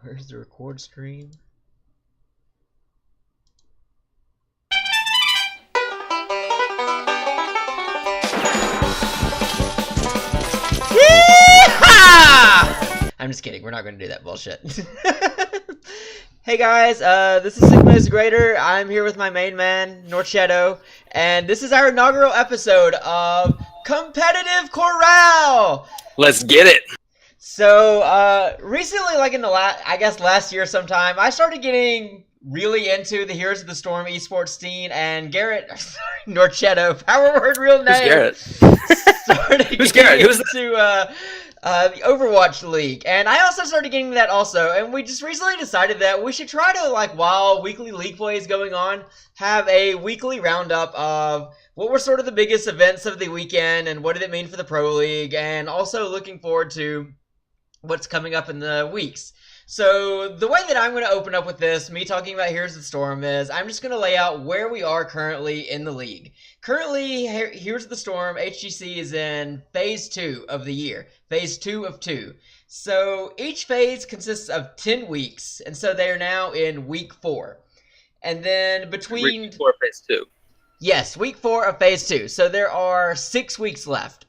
Where's the record stream? Yeehaw! I'm just kidding. We're not going to do that bullshit. Hey guys, this is Sigma is Greater. I'm here with my main man, Norcetto, and this is our inaugural episode of Competitive Corral. Let's get it. So, recently, like in the last year sometime, I started getting really into the Heroes of the Storm esports scene, and Garrett, Norcetto, power word real name. Who's Garrett? Who's Garrett? Who's into the Overwatch League, and I also started getting that also, and we just recently decided that we should try to, like, while weekly league play is going on, have a weekly roundup of what were sort of the biggest events of the weekend, and what did it mean for the Pro League, and also looking forward to what's coming up in the weeks. So the way that I'm going to open up with this, me talking about Heroes of the Storm, is I'm just going to lay out where we are currently in the league. Currently, Heroes of the Storm, HGC is in Phase 2 of the year. Phase 2 of 2. So each phase consists of 10 weeks, and so they are now in Week 4. And then between... Week 4 Phase 2. Yes, Week 4 of Phase 2. So there are 6 weeks left.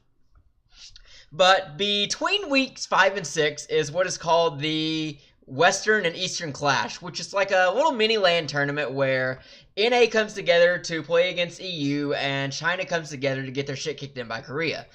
But between weeks 5 and 6 is what is called the Western and Eastern Clash, which is like a little mini LAN tournament where NA comes together to play against EU and China comes together to get their shit kicked in by Korea.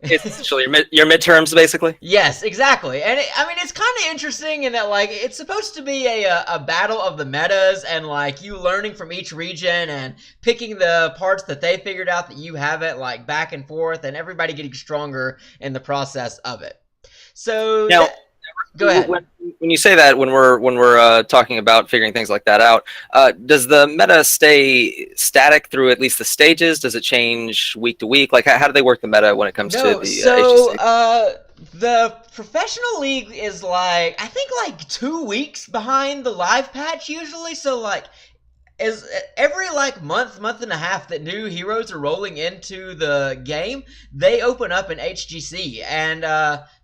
It's essentially your midterms, basically. Yes, exactly. And it's kind of interesting in that, like, it's supposed to be a battle of the metas and, like, you learning from each region and picking the parts that they figured out that you haven't, like, back and forth, and everybody getting stronger in the process of it. So now, go ahead. When you say that, when we're talking about figuring things like that out, does the meta stay static through at least the stages? Does it change week to week? Like, how do they work the meta when it comes to the HGC? The professional league is like, I think, like 2 weeks behind the live patch usually. So, like, is every like month and a half that new heroes are rolling into the game, they open up an HGC. And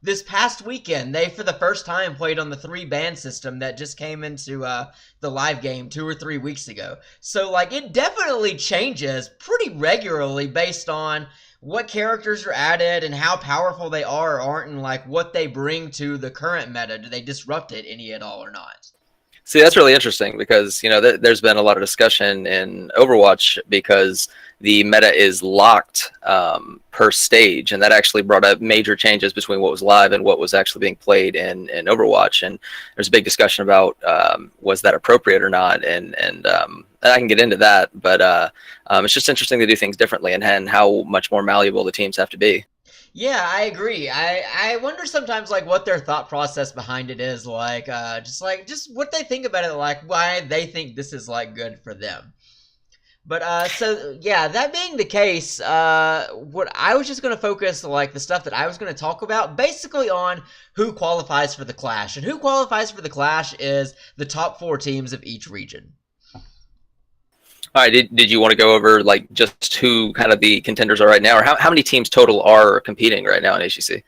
this past weekend, they for the first time played on the 3-ban system that just came into the live game 2 or 3 weeks ago. So, like, it definitely changes pretty regularly based on what characters are added and how powerful they are or aren't, and like what they bring to the current meta. Do they disrupt it any at all or not? See, that's really interesting because, you know, there's been a lot of discussion in Overwatch because the meta is locked per stage, and that actually brought up major changes between what was live and what was actually being played in Overwatch. And there's a big discussion about was that appropriate or not, and I can get into that, but it's just interesting to do things differently and how much more malleable the teams have to be. Yeah, I agree. I wonder sometimes, like, what their thought process behind it is, like, just what they think about it, like, why they think this is, like, good for them. But, so, yeah, that being the case, what I was just going to focus, like, the stuff that I was going to talk about, basically on who qualifies for the Clash. And who qualifies for the Clash is the top 4 teams of each region. All right, did you want to go over, like, just who kind of the contenders are right now, or how many teams total are competing right now in HGC?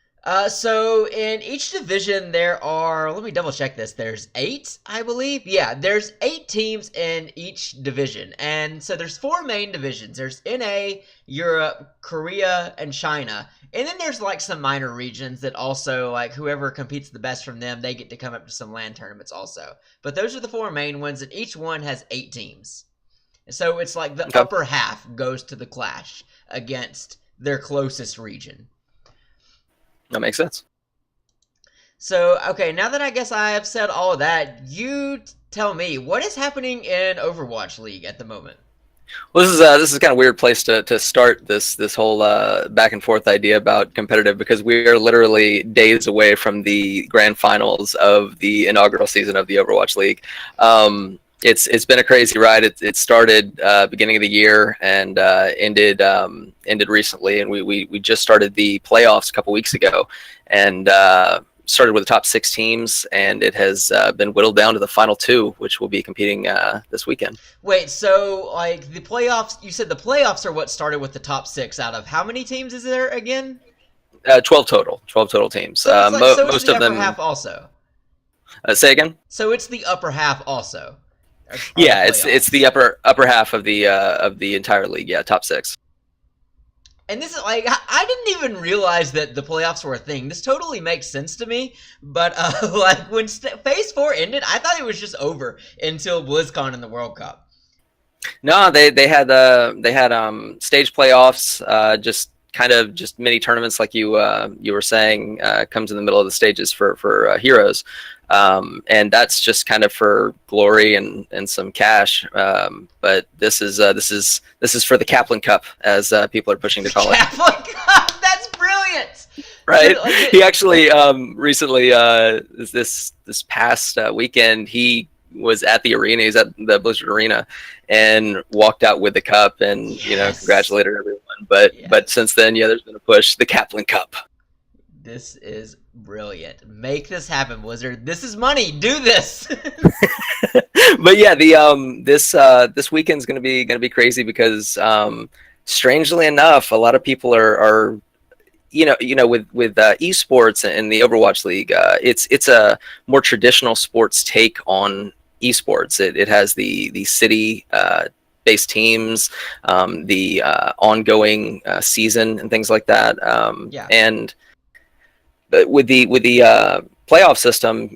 So in each division there are, let me double check this, there's 8, I believe. Yeah, there's 8 teams in each division. And so there's 4 main divisions. There's NA, Europe, Korea, and China. And then there's, like, some minor regions that also, like, whoever competes the best from them, they get to come up to some LAN tournaments also. But those are the 4 main ones, and each one has 8 teams. So it's like the upper half goes to the Clash against their closest region. That makes sense. So, okay, now that I guess I have said all of that, you tell me, what is happening in Overwatch League at the moment? Well, this is kind of a weird place to start this whole back and forth idea about competitive, because we are literally days away from the grand finals of the inaugural season of the Overwatch League. It's been a crazy ride. It started beginning of the year and ended recently, and we just started the playoffs a couple weeks ago, and started with the top 6 teams, and it has been whittled down to the final 2, which will be competing this weekend. Wait, so, like, the playoffs, you said the playoffs are what started with the top 6 out of how many teams is there again? 12 total teams. So it's most the of them upper half also. Say again. So it's the upper half also. Are the Yeah, it's playoffs. the upper half of the entire league. Yeah, top six. And this is like I didn't even realize that the playoffs were a thing. This totally makes sense to me. But like when Phase 4 ended, I thought it was just over until BlizzCon and the World Cup. No, they had stage playoffs, just kind of just mini tournaments like you were saying, comes in the middle of the stages for heroes, and that's just kind of for glory and some cash. But this is for the Kaplan Cup, as people are pushing to call it. Kaplan Cup, that's brilliant. Right. Like He actually recently this past weekend he was at the arena. He's at the Blizzard Arena and walked out with the cup and yes. Congratulated everyone. But since then, yeah, there's been a push. The Kaplan Cup. This is brilliant. Make this happen, Blizzard. This is money. Do this. But yeah, the this weekend's gonna be crazy because strangely enough, a lot of people are with esports and the Overwatch League, it's a more traditional sports take on esports. It has the city based teams, the ongoing season and things like that. Yeah. And with the playoff system,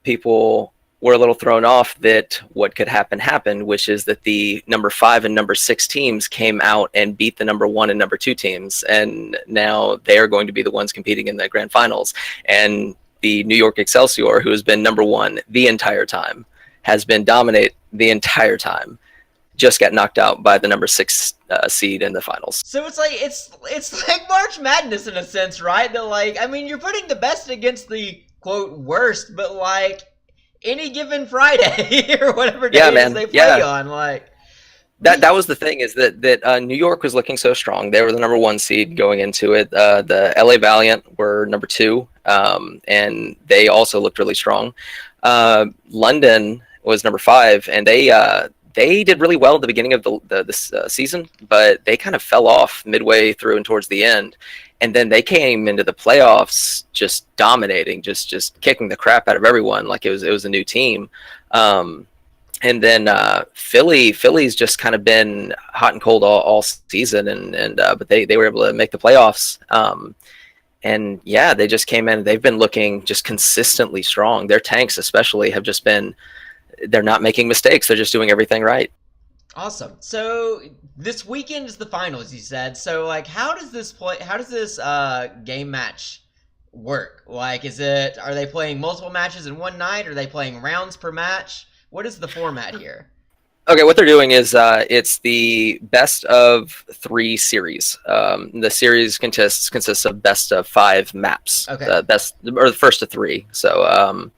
people were a little thrown off that what could happen, which is that the number 5 and number 6 teams came out and beat the number 1 and number 2 teams, and now they are going to be the ones competing in the grand finals. And the New York Excelsior, who has been number 1 the entire time, has been dominate the entire time, just got knocked out by the number 6 seed in the finals. So it's like March Madness in a sense, right? That like, I mean, you're putting the best against the quote worst, but like any given Friday or whatever day they play on, like that was the thing, is that New York was looking so strong. They were the number 1 seed going into it. The LA Valiant were number 2, and they also looked really strong. London was number 5, and they did really well at the beginning of this season, but they kind of fell off midway through and towards the end. And then they came into the playoffs just dominating, just kicking the crap out of everyone like it was a new team. And then Philly's just kind of been hot and cold all season, but they were able to make the playoffs. And yeah, they just came in. They've been looking just consistently strong. Their tanks especially have just been. They're not making mistakes. They're just doing everything right. Awesome. So this weekend is the finals, you said. So like, how does this game match work? Like, are they playing multiple matches in one night? Are they playing rounds per match? What is the format here? Okay, what they're doing is it's the best of 3 series. The series consists of best of 5 maps. Okay. The first of 3. So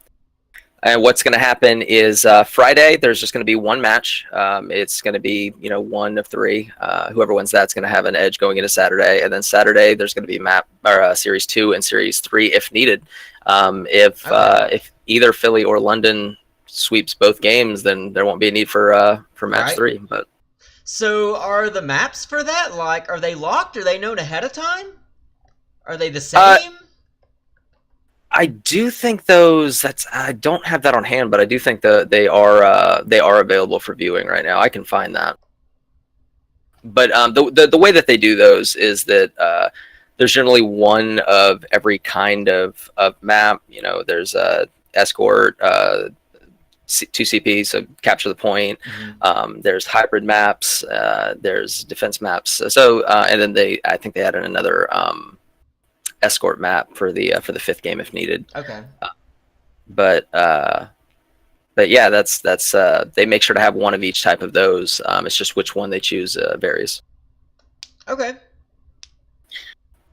and what's going to happen is Friday, there's just going to be 1 match. It's going to be, 1 of 3. Whoever wins that's going to have an edge going into Saturday. And then Saturday, there's going to be Series 2 and Series 3 if needed. If either Philly or London sweeps both games, then there won't be a need for match 3. But so are the maps for that, like, are they locked? Are they known ahead of time? Are they the same? I do think those. I don't have that on hand, but I do think that they are available for viewing right now. I can find that. But the way that they do those is that there's generally 1 of every kind of map. There's escort, 2 CP, so capture the point. Mm-hmm. There's hybrid maps. There's defense maps. So and then I think they added another. Escort map for the 5th game if needed. Okay. But yeah, that's they make sure to have 1 of each type of those. It's just which one they choose varies. Okay.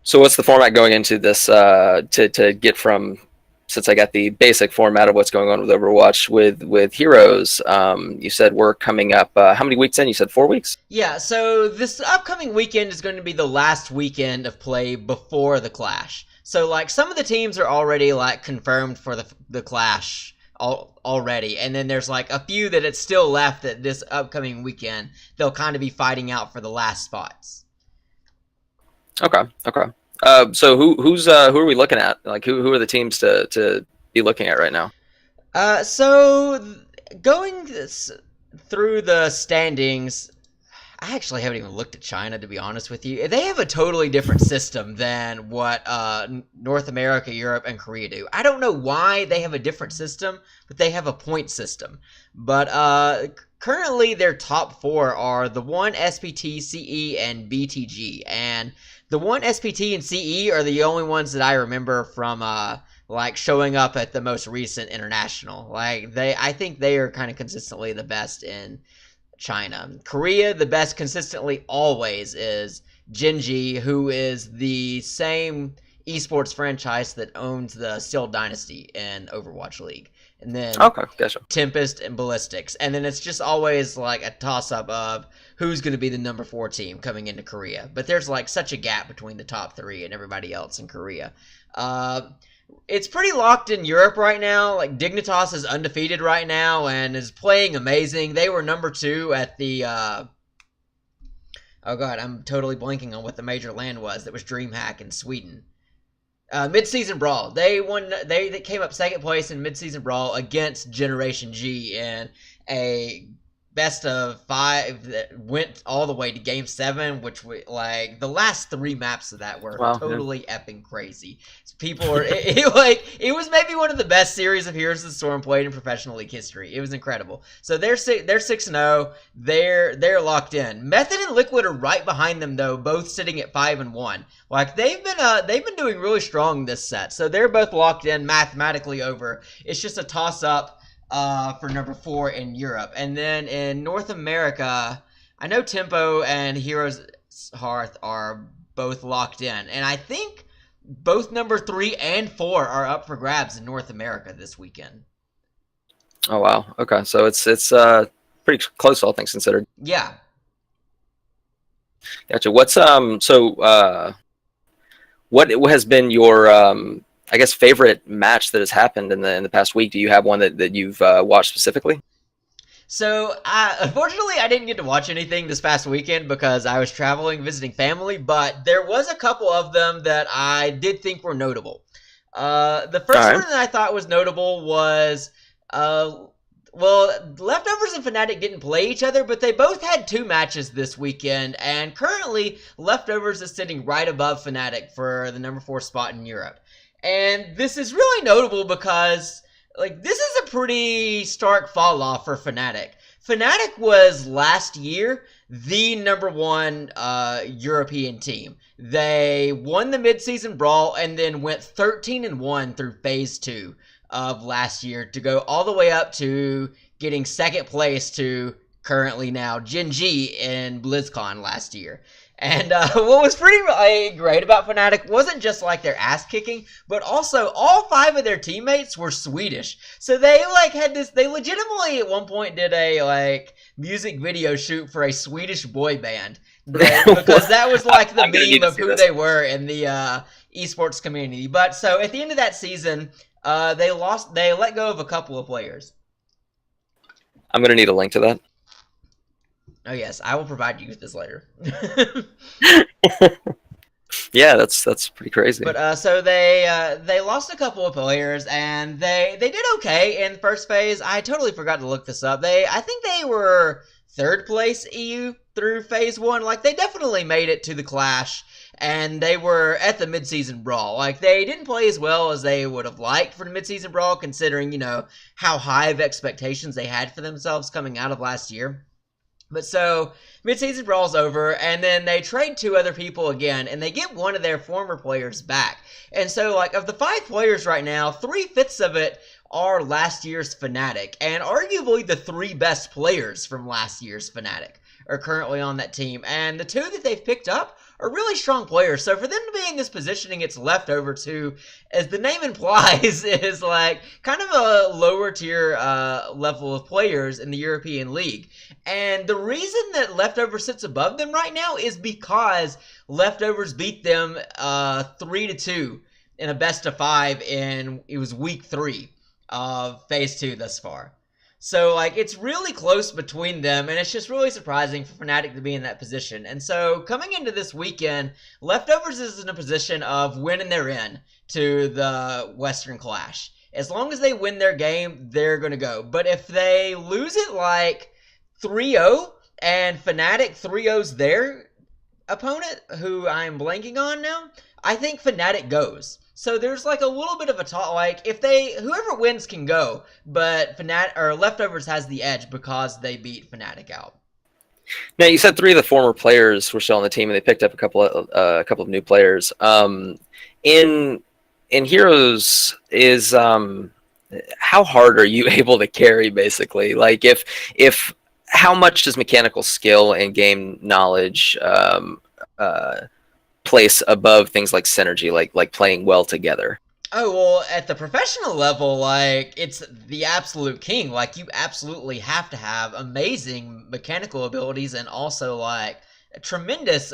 So what's the format going into this to get from, since I got the basic format of what's going on with Overwatch with heroes, you said we're coming up, how many weeks in? You said 4 weeks? Yeah, so this upcoming weekend is going to be the last weekend of play before the Clash. So, like, some of the teams are already, like, confirmed for the Clash already, and then there's, like, a few that it's still left that this upcoming weekend they'll kind of be fighting out for the last spots. Okay. So who are we looking at? Like, who are the teams to be looking at right now? Going through the standings, I actually haven't even looked at China, to be honest with you. They have a totally different system than what North America, Europe, and Korea do. I don't know why they have a different system, but they have a point system. But currently, their top four are the one SPT, CE, and BTG. And the one SPT and CE are the only ones that I remember from like showing up at the most recent international. I think they are kind of consistently the best in China. Korea, the best consistently always is Genji, who is the same esports franchise that owns the Steel Dynasty in Overwatch League. And then Okay, gotcha. Tempest and Ballistics. And then it's just always like a toss-up of who's going to be the number 4 team coming into Korea. But there's like such a gap between the top 3 and everybody else in Korea. It's pretty locked in Europe right now. Like, Dignitas is undefeated right now and is playing amazing. They were number 2 at the oh god, I'm totally blanking on what the major land was that was DreamHack in Sweden. Mid-season brawl. They won. They came up second place in mid-season brawl against Generation G in a best of 5 that went all the way to game 7, which like the last 3 maps of that were totally effing crazy. So people were it was maybe one of the best series of Heroes of the Storm played in professional league history. It was incredible. So they're 6-0. They're locked in. Method and Liquid are right behind them though, both sitting at 5-1. Like they've been doing really strong this set. So they're both locked in, mathematically over. It's just a toss up for number 4 in Europe. And then in North America, I know Tempo and Heroes Hearth are both locked in. And I think both number 3 and 4 are up for grabs in North America this weekend. Oh, wow. Okay. So it's pretty close, all things considered. Yeah. Gotcha. What has been your I guess favorite match that has happened in the past week? Do you have one that you've watched specifically? So, unfortunately, I didn't get to watch anything this past weekend because I was traveling, visiting family, but there was a couple of them that I did think were notable. The first one that I thought was notable was, Leftovers and Fnatic didn't play each other, but they both had 2 matches this weekend, and currently, Leftovers is sitting right above Fnatic for the number 4 spot in Europe. And this is really notable because, like, this is a pretty stark fall off for Fnatic. Fnatic was last year the number 1 European team. They won the midseason brawl and then went 13-1 through phase 2 of last year to go all the way up to getting second place to currently now Gen G in BlizzCon last year. And what was pretty great about Fnatic wasn't just like their ass kicking, but also all 5 of their teammates were Swedish. So they had this. They legitimately at one point did a music video shoot for a Swedish boy band because that was like the meme of who they were in the esports community. But so at the end of that season, they let go of a couple of players. I'm gonna need a link to that. Oh yes, I will provide you with this later. Yeah, that's pretty crazy. But so they lost a couple of players and they did okay in the first phase. I totally forgot to look this up. I think they were 3rd place EU through phase 1. Like they definitely made it to the Clash and they were at the midseason brawl. Like they didn't play as well as they would have liked for the midseason brawl, considering how high of expectations they had for themselves coming out of last year. But so, mid-season brawl's over, and then they trade 2 other people again, and they get one of their former players back. And so, like, of the 5 players right now, 3/5 of it are last year's Fnatic, and arguably the 3 best players from last year's Fnatic are currently on that team. And the 2 that they've picked up are really strong players. So for them to be in this positioning, it's Leftovers, who, as the name implies, is like kind of a lower tier level of players in the European League. And the reason that Leftovers sits above them right now is because Leftovers beat them 3-2 in a best of 5 it was week 3 of phase 2 thus far. So, like, it's really close between them, and it's just really surprising for Fnatic to be in that position. And so, coming into this weekend, Leftovers is in a position of winning their in to the Western Clash. as long as they win their game, they're going to go. But if they lose it like 3-0 and Fnatic 3-0's their opponent, who I'm blanking on now, I think Fnatic goes. So there's like a little bit of a talk, like if whoever wins can go, but Fnatic or Leftovers has the edge because they beat Fnatic out. Now you said 3 of the former players were still on the team, and they picked up a couple of new players. In Heroes, is how hard are you able to carry, basically? Like if how much does mechanical skill and game knowledge place above things like synergy, like playing well together? Oh, well, at the professional level, like, it's the absolute king. Like, you absolutely have to have amazing mechanical abilities and also, like, tremendous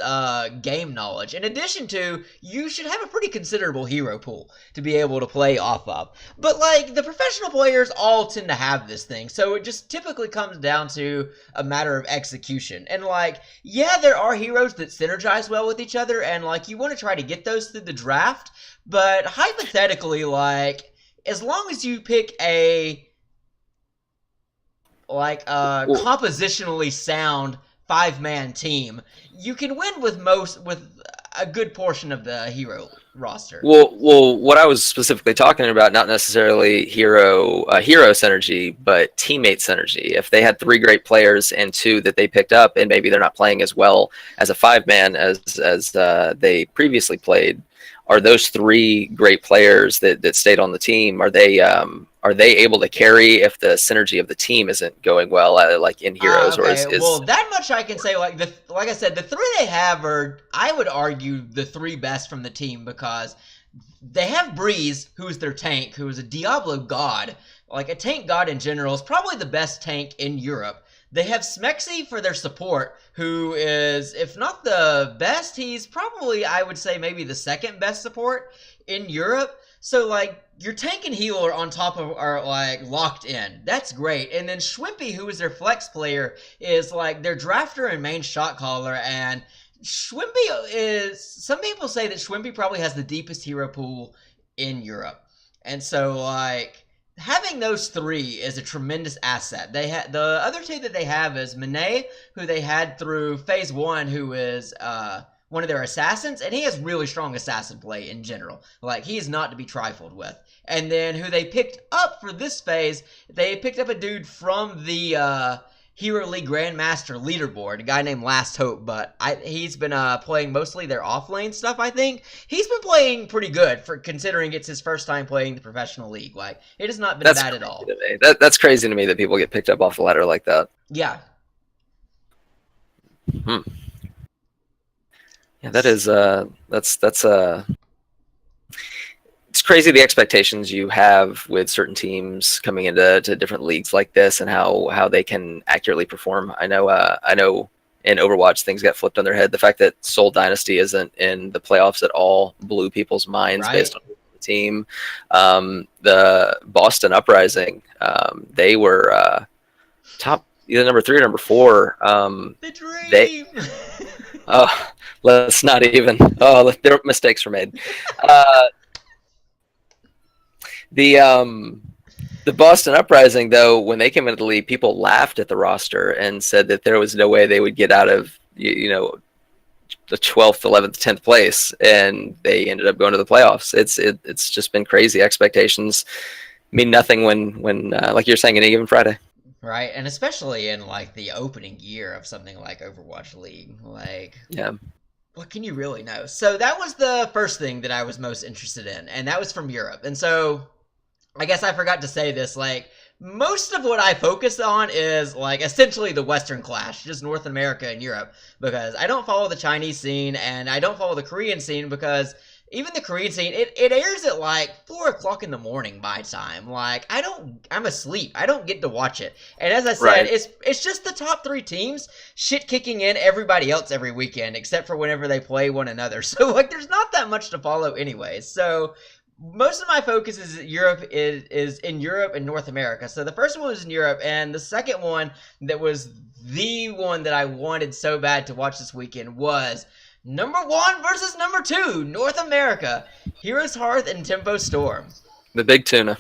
game knowledge. In addition to, you should have a pretty considerable hero pool to be able to play off of. But, like, the professional players all tend to have this thing, so it just typically comes down to a matter of execution. And, like, yeah, there are heroes that synergize well with each other, and, like, you want to try to get those through the draft, but hypothetically, like, as long as you pick a, like, compositionally sound 5-man team, you can win with a good portion of the hero roster. Well, what I was specifically talking about, not necessarily hero synergy, but teammate synergy. If they had 3 great players and 2 that they picked up, and maybe they're not playing as well as a 5-man as they previously played, are those 3 great players that stayed on the team? Are they able to carry if the synergy of the team isn't going well, like in Heroes? Okay. Well, that much I can say. Like I said, the 3 they have are, I would argue, the 3 best from the team, because they have Breeze, who's their tank, who is a Diablo god. Like, a tank god in general is probably the best tank in Europe. They have Smexy for their support, who is, if not the best, he's probably, I would say, maybe the 2nd best support in Europe. So, like, your tank and healer on top of are, like, locked in. That's great. And then Schwimpy, who is their flex player, is, like, their drafter and main shot caller. And Schwimpy is, some people say that Schwimpy probably has the deepest hero pool in Europe. And so, like, having those 3 is a tremendous asset. The other 2 that they have is Monet, who they had through Phase 1, who is one of their assassins, and he has really strong assassin play in general. Like, he is not to be trifled with. And then who they picked up for this phase, they picked up a dude from the Hero League Grandmaster leaderboard, a guy named Last Hope, but he's been playing mostly their off-lane stuff, I think. He's been playing pretty good, for considering it's his first time playing the professional league. Like, it has not been bad at all. That's crazy to me that people get picked up off the ladder like that. Yeah. Yeah, that is it's crazy, the expectations you have with certain teams coming into different leagues like this, and how they can accurately perform. I know in Overwatch things got flipped on their head. The fact that Seoul Dynasty isn't in the playoffs at all blew people's minds, right? Based on the team. The Boston Uprising, they were top, either number 3 or number 4. The dream. Let's not even. Their mistakes were made. The Boston Uprising, though, when they came into the league, people laughed at the roster and said that there was no way they would get out of the 12th, 11th, 10th place, and they ended up going to the playoffs. It's just been crazy. Expectations mean nothing when like you're saying, any given Friday. Right, and especially in, like, the opening year of something like Overwatch League. Like, yeah, what can you really know? So that was the first thing that I was most interested in, and that was from Europe. And so, I guess I forgot to say this, like, most of what I focus on is, like, essentially the Western Clash, just North America and Europe, because I don't follow the Chinese scene, and I don't follow the Korean scene, because even the Korean scene, it airs at, like, 4 o'clock in the morning my time. Like, I'm asleep. I don't get to watch it. And as I said, right, it's just the top 3 teams shit kicking in everybody else every weekend, except for whenever they play one another. So, like, there's not that much to follow anyway. So, most of my focus is in Europe and North America. So the first one was in Europe, and the second one that was the one that I wanted so bad to watch this weekend was number 1 versus number 2, North America, Heroes Hearth and Tempo Storm. The big tuna.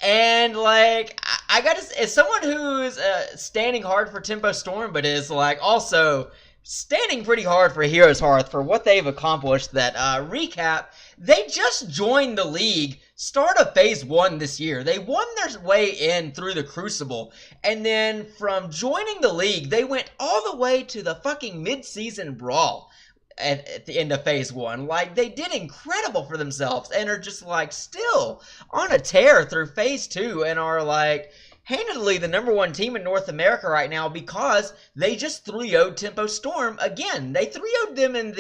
And like I gotta, as someone who's standing hard for Tempo Storm, but is like also standing pretty hard for Heroes Hearth for what they've accomplished. That recap, they just joined the league, start of Phase 1 this year. They won their way in through the Crucible, and then from joining the league, they went all the way to the fucking mid-season brawl at the end of Phase 1. Like, they did incredible for themselves and are just, like, still on a tear through Phase 2 and are, like, handedly the #1 team in North America right now because they just 3-0'd Tempo Storm again. They 3-0'd them in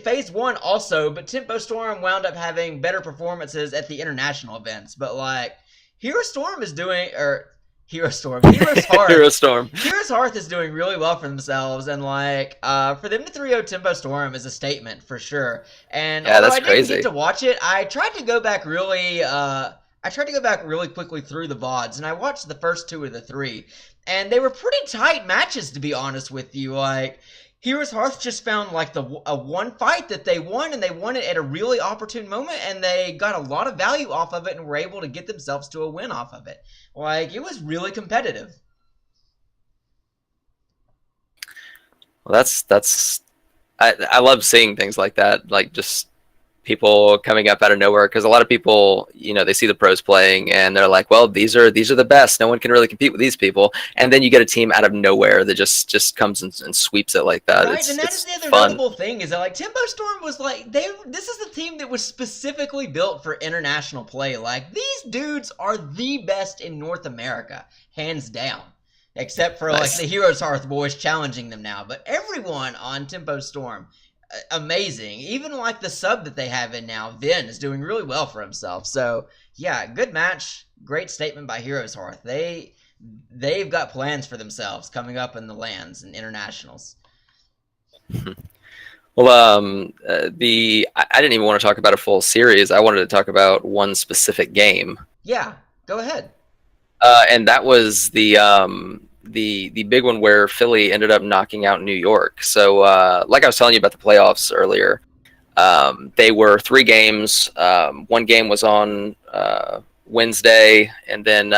Phase 1 also, but Tempo Storm wound up having better performances at the international events. But, like, Hero Storm is doing, or Hero Storm, Heroes Hearth. Hero Storm. Heroes Hearth is doing really well for themselves, and like for them to 3-0 Tempo Storm is a statement for sure. And yeah, that's I didn't crazy. get to watch it, I tried to go back really quickly through the VODs, and I watched the first 2 of the 3, and they were pretty tight matches, to be honest with you. Like, Heroes Hearth just found like a one fight that they won, and they won it at a really opportune moment, and they got a lot of value off of it and were able to get themselves to a win off of it. Like, it was really competitive. Well, I love seeing things like that, like just people coming up out of nowhere, because a lot of people, you know, they see the pros playing and they're like, well, these are the best, no one can really compete with these people, and then you get a team out of nowhere that just comes and sweeps it like that. Right, and that is the other fun. notable thing, is that like Tempo Storm was like, this is a team that was specifically built for international play. Like, these dudes are the best in North America, hands down. Except for like the Heroes Hearth boys challenging them now, but everyone on Tempo Storm, amazing. Even like the sub that they have in now, Vin, is doing really well for himself. So yeah, good match, great statement by Heroes Hearth. They've got plans for themselves coming up in the lands and internationals. Well, I didn't even want to talk about a full series. I wanted to talk about one specific game. Yeah, go ahead. And that was the big one where Philly ended up knocking out New York. So, like I was telling you about the playoffs earlier, they were 3 games. One game was on Wednesday, and then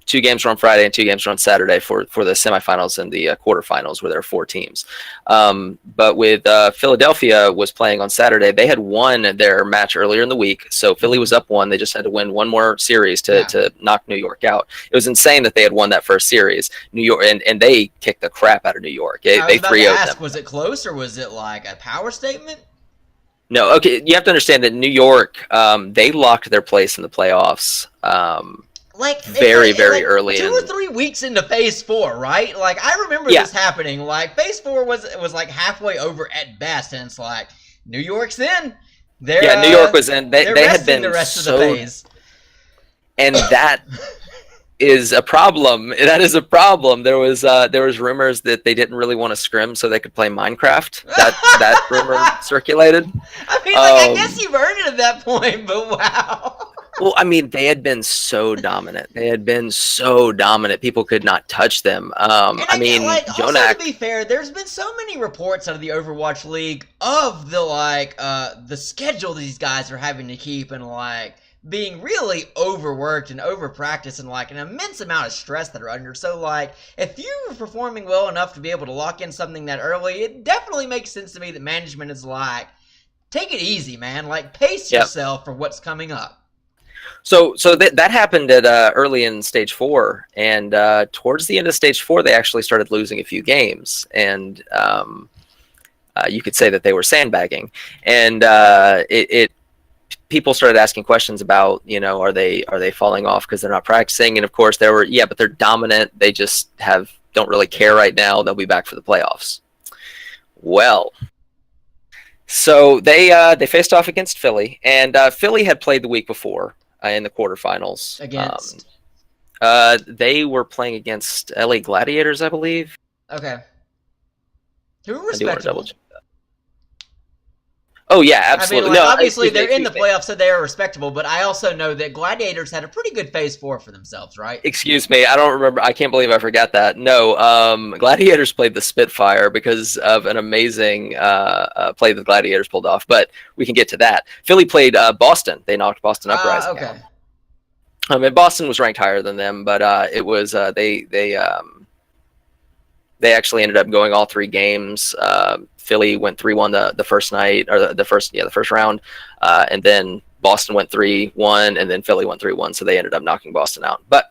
2 games were on Friday and 2 games were on Saturday for the semifinals and the quarterfinals, where there are 4 teams. But with Philadelphia was playing on Saturday, they had won their match earlier in the week. So Philly was up 1. They just had to win one more series to knock New York out. It was insane that they had won that first series. New York, and they kicked the crap out of New York. They 3-0'd them. Was it close, or was it like a power statement? No, okay. You have to understand that New York, they locked their place in the playoffs. Like very early 2 or 3 weeks into Phase 4, right? Like, I remember this happening. Like, Phase 4 was like halfway over at best, and it's like, New York's in. New York was in. They had been the rest of the phase, and that is a problem. That is a problem. There was rumors that they didn't really want to scrim so they could play Minecraft. That rumor circulated. I mean, like, I guess you've earned it at that point, but wow. Well, I mean, they had been so dominant. People could not touch them. I mean, also, to be fair, there's been so many reports out of the Overwatch League of the schedule these guys are having to keep, and like being really overworked and overpracticed, and like an immense amount of stress that are under. So like, if you were performing well enough to be able to lock in something that early, it definitely makes sense to me that management is like, take it easy, man. Like, pace yourself for what's coming up. So that happened at early in Stage 4, and towards the end of Stage 4, they actually started losing a few games, and you could say that they were sandbagging, and people started asking questions about, you know, are they falling off because they're not practicing? And of course, there were, but they're dominant. They just don't really care right now. They'll be back for the playoffs. Well, so they faced off against Philly, and Philly had played the week before. In the quarterfinals. Against? They were playing against LA Gladiators, I believe. Okay. Who were respectable? Oh, yeah, absolutely. I mean, like, obviously, they're in the playoffs, so they are respectable, but I also know that Gladiators had a pretty good Phase 4 for themselves, right? Excuse me, I don't remember. I can't believe I forgot that. No, Gladiators played the Spitfire because of an amazing play the Gladiators pulled off, but we can get to that. Philly played Boston. They knocked Boston up rising. Okay. And Boston was ranked higher than them, but it was they actually ended up going all 3 games. Philly went 3-1 the first night, or the first round, and then Boston went 3-1, and then Philly went 3-1. So they ended up knocking Boston out. But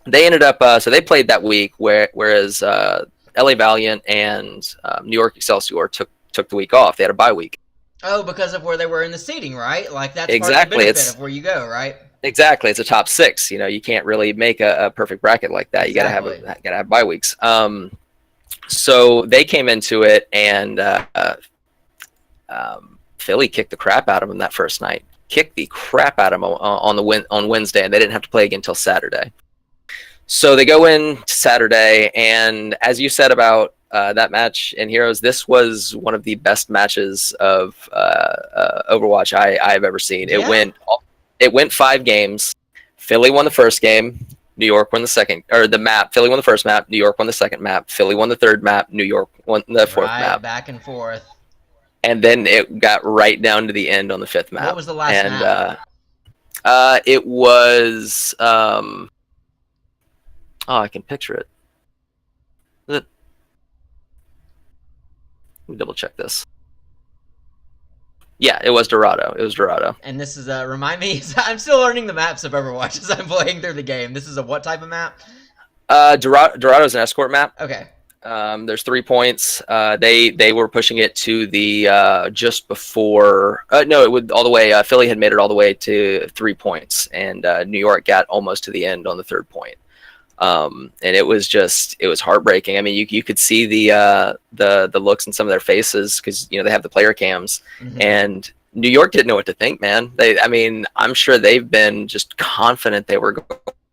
they ended up so they played that week, whereas LA Valiant and New York Excelsior took the week off. They had a bye week. Oh, because of where they were in the seeding, right? Like that's Exactly. part of the benefit of where you go, right? Exactly, it's a top 6. You know, you can't really make a perfect bracket like that. Exactly. You gotta have bye weeks. So they came into it, and Philly kicked the crap out of them that first night. Kicked the crap out of them on Wednesday, and they didn't have to play again until Saturday. So they go in to Saturday, and as you said about that match in Heroes, this was one of the best matches of Overwatch I've ever seen. Yeah. It went 5 games. Philly won the first game. New York won the second, or the map. Philly won the first map. New York won the second map. Philly won the third map. New York won the fourth map. Back and forth. And then it got right down to the end on the 5th map. What was the last map? It was I can picture it. Let me double check this. Yeah, it was Dorado. And this is remind me, I'm still learning the maps of Overwatch as I'm playing through the game. This is a what type of map? Dorado's an escort map. Okay. There's 3 points. They were pushing it to the just before. No, it would all the way. Philly had made it all the way to 3 points, and New York got almost to the end on the 3rd point. And it was heartbreaking. I mean, you could see the looks in some of their faces, because they have the player cams, and New York didn't know what to think, man. I'm sure they've been just confident they were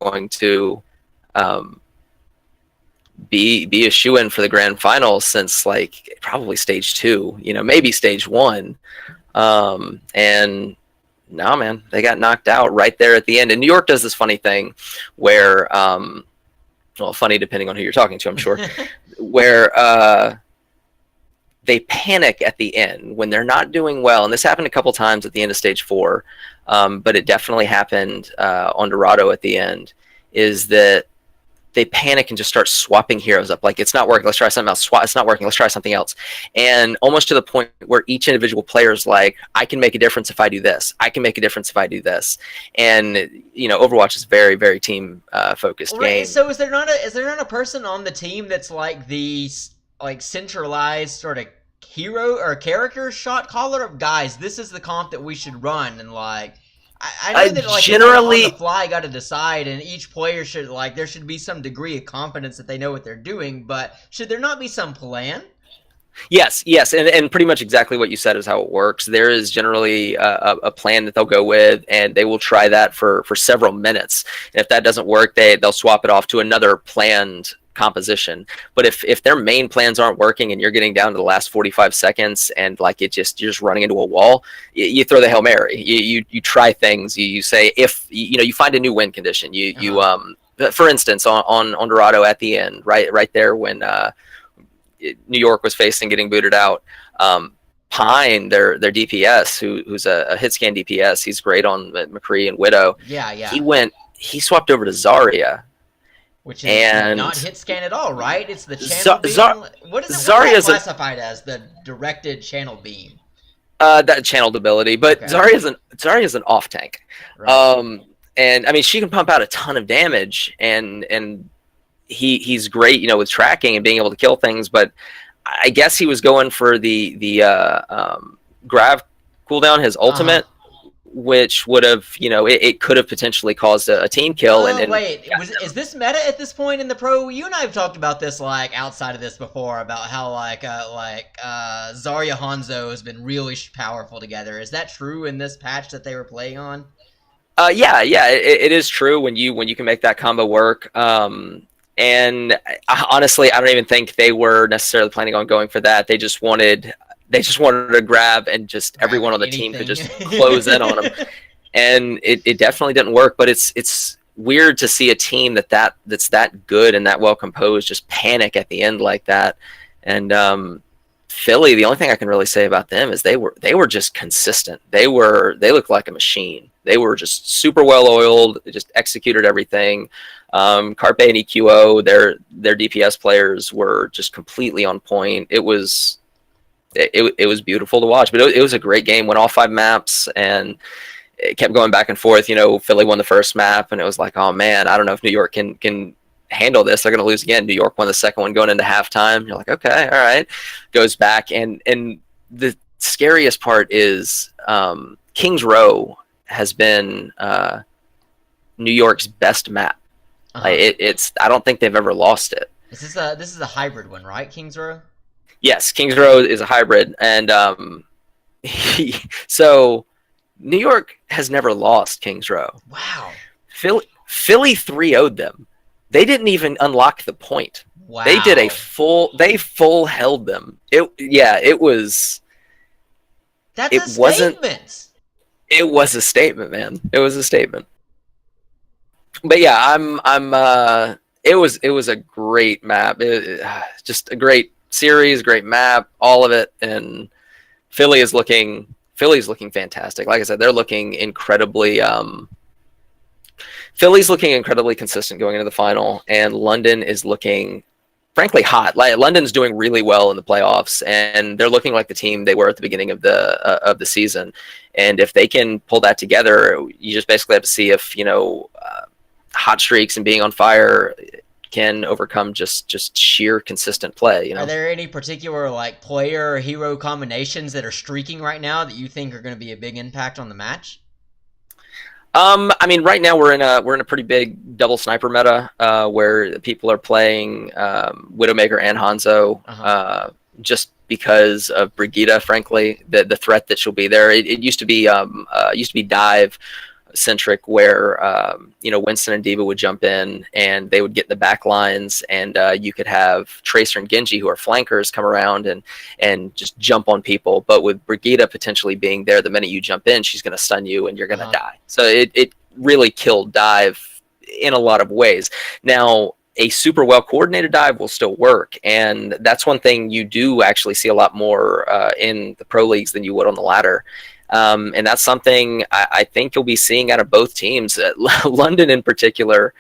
going to be a shoo-in for the grand final since like probably stage 2, maybe stage 1, and no, man, they got knocked out right there at the end. And New York does this funny thing where well, funny depending on who you're talking to, I'm sure, where they panic at the end when they're not doing well. And this happened a couple times at the end of stage 4, but it definitely happened on Dorado at the end, is that they panic and just start swapping heroes up. Like, it's not working, let's try something else. It's not working, let's try something else. And almost to the point where each individual player is like, I can make a difference if I do this. I can make a difference if I do this. And, Overwatch is very, very team focused game. So is there not a person on the team that's like the centralized sort of hero or character shot caller of, guys, this is the comp that we should run, and like, I know that generally on the fly got to decide, and each player should there should be some degree of confidence that they know what they're doing, but should there not be some plan? Yes, and pretty much exactly what you said is how it works. There is generally a plan that they'll go with, and they will try that for several minutes. And if that doesn't work, they'll swap it off to another planned composition. But if their main plans aren't working and you're getting down to the last 45 seconds and you're just running into a wall, you throw the Hail Mary. You try things. You say, if you find a new win condition. For instance, on Dorado at the end, right there when New York was facing getting booted out, Pine, their DPS, who's a hit scan DPS, he's great on McCree and Widow. Yeah. He swapped over to Zarya. Which is not hit scan at all, right? It's the channel beam. What is it classified as? The directed channel beam. That channeled ability, but okay. Zarya's an off tank. Right. And I mean, she can pump out a ton of damage, and he's great, with tracking and being able to kill things. But I guess he was going for the grav cooldown, his ultimate. Which would have, it could have potentially caused a team kill. Is this meta at this point in the pro? You and I have talked about this outside of this before, about how Zarya Hanzo has been really powerful together. Is that true in this patch that they were playing on? Yeah, it is true when you can make that combo work. And honestly, I don't even think they were necessarily planning on going for that. They just wanted to grab, and just everyone on the team could just close in on them. And it definitely didn't work, but it's weird to see a team that's that good and that well composed just panic at the end like that. And Philly, the only thing I can really say about them is they were just consistent. They looked like a machine. They were just super well oiled. They just executed everything. Carpe and EQO, their DPS players were just completely on point. It was beautiful to watch, but it was a great game. Went all 5 maps and it kept going back and forth. Philly won the first map, and it was like, oh man, I don't know if New York can handle this. They're going to lose again. New York won the second one going into halftime. You're like, okay, all right. Goes back, and the scariest part is Kings Row has been New York's best map. It's I don't think they've ever lost it. This is a hybrid one, right, Kings Row? Yes, Kings Row is a hybrid, and so New York has never lost Kings Row. Wow. Philly 3-0'd them. They didn't even unlock the point. Wow. They did they full held them. It was. That's a statement. It was a statement, man. It was a statement. But yeah, it was a great map. Just a great series, great map, all of it, and Philly's looking fantastic. Like I said, they're looking incredibly. Philly's looking incredibly consistent going into the final, and London is looking, frankly, hot. Like, London's doing really well in the playoffs, and they're looking like the team they were at the beginning of the season. And if they can pull that together, you just basically have to see if hot streaks and being on fire can overcome just sheer consistent play. Are there any particular player or hero combinations that are streaking right now that you think are going to be a big impact on the match? I mean, right now we're in a pretty big double sniper meta where people are playing Widowmaker and Hanzo just because of Brigitte. Frankly, the threat that she'll be there. It used to be dive centric where Winston and Diva would jump in and they would get the back lines, and you could have Tracer and Genji, who are flankers, come around and just jump on people. But with Brigitte potentially being there, the minute you jump in, she's going to stun you and you're going to die. So it really killed dive in a lot of ways. Now, a super well coordinated dive will still work, and that's one thing you do actually see a lot more in the pro leagues than you would on the ladder. And that's something I think you'll be seeing out of both teams. London in particular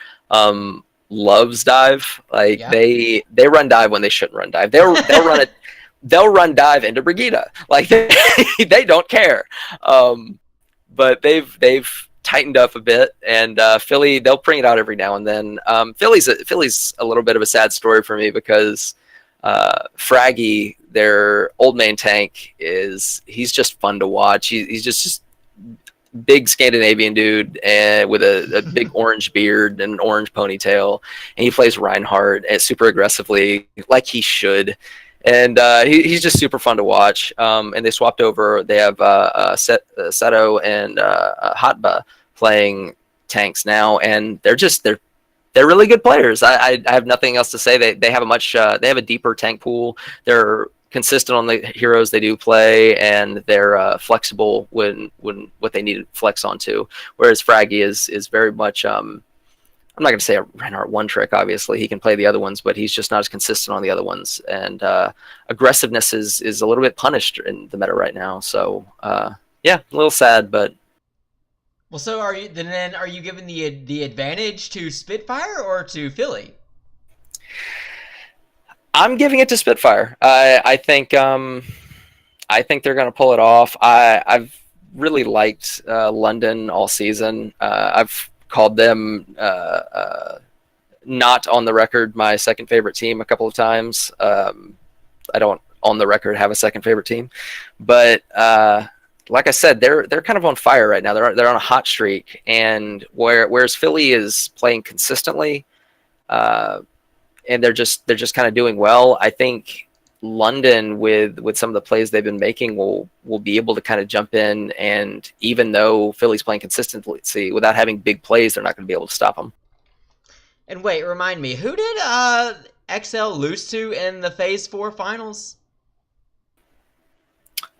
loves dive. They run dive when they shouldn't run dive. They'll run it. They'll run dive into Brigitte. Like they don't care. But they've tightened up a bit, and Philly, they'll bring it out every now and then. Philly's a little bit of a sad story for me because Fraggy, their old main tank, he's just fun to watch. He's just big Scandinavian dude and with a big orange beard and an orange ponytail, and he plays Reinhardt super aggressively like he should. And he's just super fun to watch. And they swapped over. They have Seto and Hotba playing tanks now, and they're really good players. I have nothing else to say. They have they have a deeper tank pool. They're consistent on the heroes they do play, and they're flexible when what they need to flex onto. Whereas Fraggy is very much I'm not going to say a Reinhardt one trick. Obviously, he can play the other ones, but he's just not as consistent on the other ones. And aggressiveness is a little bit punished in the meta right now. So yeah, a little sad, but. Well, so are you giving the advantage to Spitfire or to Philly? I'm giving it to Spitfire. I think they're going to pull it off. I've really liked London all season. I've called them not on the record my second favorite team a couple of times. I don't on the record have a second favorite team, but like I said, they're kind of on fire right now. They're on a hot streak, and whereas Philly is playing consistently, and they're just kind of doing well. I think London with some of the plays they've been making will be able to kind of jump in, and even though Philly's playing consistently without having big plays, they're not going to be able to stop them. And wait, remind me, who did XL lose to in the Phase 4 finals?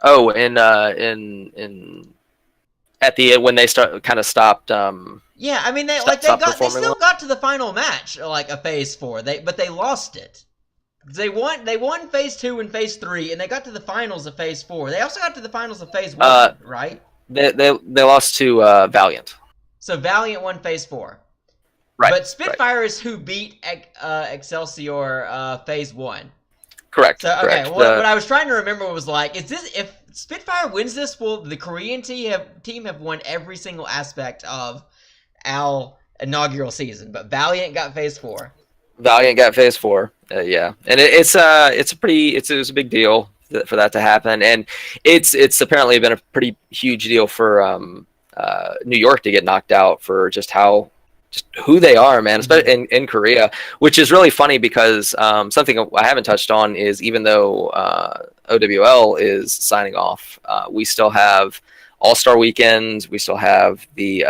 Oh, in at the end when they stopped. Yeah, I mean they still got to the final match, like a Phase 4. But they lost it. They won phase 2 and phase 3, and they got to the finals of phase 4. They also got to the finals of phase 1, right? They lost to Valiant. So Valiant won phase 4. Right. But Spitfire is who beat Excelsior phase 1. Correct. So okay, correct. what I was trying to remember was like, is this, if Spitfire wins this, will the Korean team have won every single aspect of OWL inaugural season? But Valiant got phase 4. Valiant got phase 4. Yeah, and it was a big deal for that to happen, and it's apparently been a pretty huge deal for New York to get knocked out for just who they are, man, especially in Korea, which is really funny because something I haven't touched on is, even though OWL is signing off, we still have All-Star weekends. We still have the